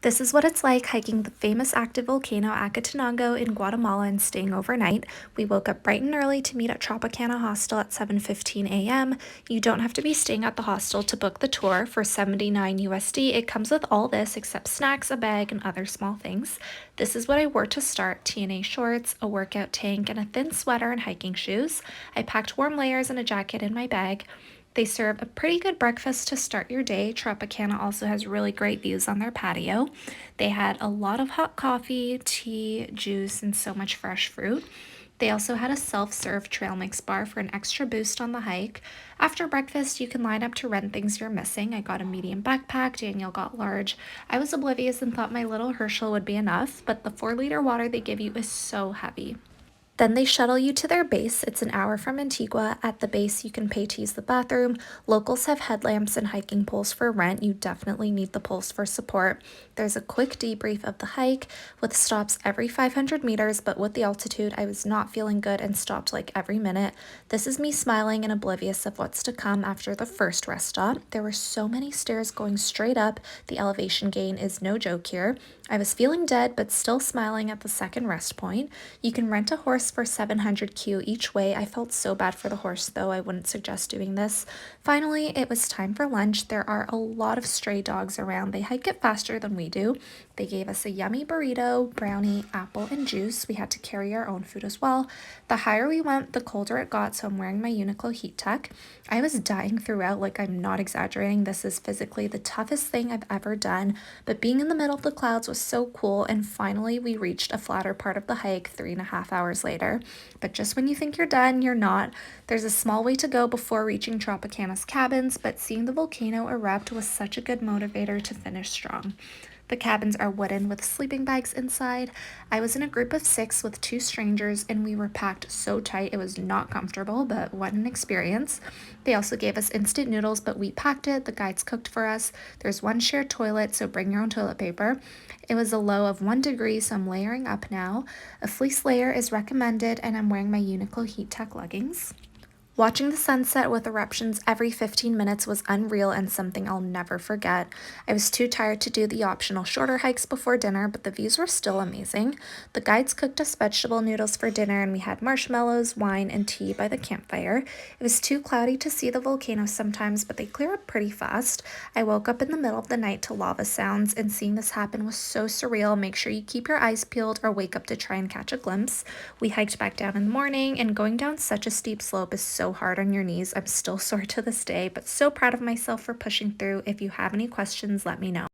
This is what it's like hiking the famous active volcano Acatenango in Guatemala and staying overnight. We woke up bright and early to meet at Tropicana hostel at 7:15 a.m. You don't have to be staying at the hostel to book the tour for 79 USD. It comes with all this except snacks, a bag, and other small things. This is what I wore to start: TNA shorts, a workout tank, and a thin sweater and hiking shoes. I packed warm layers and a jacket in my bag. They serve a pretty good breakfast to start your day. Tropicana also has really great views on their patio. They had a lot of hot coffee, tea, juice, and so much fresh fruit. They also had a self-serve trail mix bar for an extra boost on the hike. After breakfast, you can line up to rent things you're missing. I got a medium backpack, Daniel got large. I was oblivious and thought my little Herschel would be enough, but the 4-liter water they give you is so heavy. Then they shuttle you to their base. It's an hour from Antigua. At the base, you can pay to use the bathroom. Locals have headlamps and hiking poles for rent. You definitely need the poles for support. There's a quick debrief of the hike with stops every 500 meters, but with the altitude, I was not feeling good and stopped like every minute. This is me smiling and oblivious of what's to come after the first rest stop. There were so many stairs going straight up. The elevation gain is no joke here. I was feeling dead, but still smiling at the second rest point. You can rent a horse for 700 Q each way. I felt so bad for the horse, though. I wouldn't suggest doing this. Finally, it was time for lunch. There are a lot of stray dogs around. They hike it faster than we do. They gave us a yummy burrito, brownie, apple, and juice. We had to carry our own food as well. The higher we went, the colder it got, so I'm wearing my Uniqlo heat tech. I was dying throughout, like I'm not exaggerating. This is physically the toughest thing I've ever done, but being in the middle of the clouds was so cool, and finally we reached a flatter part of the hike 3.5 hours later. But just when you think you're done, you're not. There's a small way to go before reaching Tropicana's cabins, but seeing the volcano erupt was such a good motivator to finish strong. The cabins are wooden with sleeping bags inside. I was in a group of 6 with 2 strangers, and we were packed so tight it was not comfortable, but what an experience. They also gave us instant noodles, but we packed it. The guides cooked for us. There's one shared toilet, so bring your own toilet paper. It was a low of 1 degree, so I'm layering up now. A fleece layer is recommended, and I'm wearing my Uniqlo heat tech leggings. Watching the sunset with eruptions every 15 minutes was unreal and something I'll never forget. I was too tired to do the optional shorter hikes before dinner, but the views were still amazing. The guides cooked us vegetable noodles for dinner, and we had marshmallows, wine, and tea by the campfire. It was too cloudy to see the volcano sometimes, but they clear up pretty fast. I woke up in the middle of the night to lava sounds, and seeing this happen was so surreal. Make sure you keep your eyes peeled or wake up to try and catch a glimpse. We hiked back down in the morning, and going down such a steep slope is so hard on your knees. I'm still sore to this day, but so proud of myself for pushing through. If you have any questions, let me know.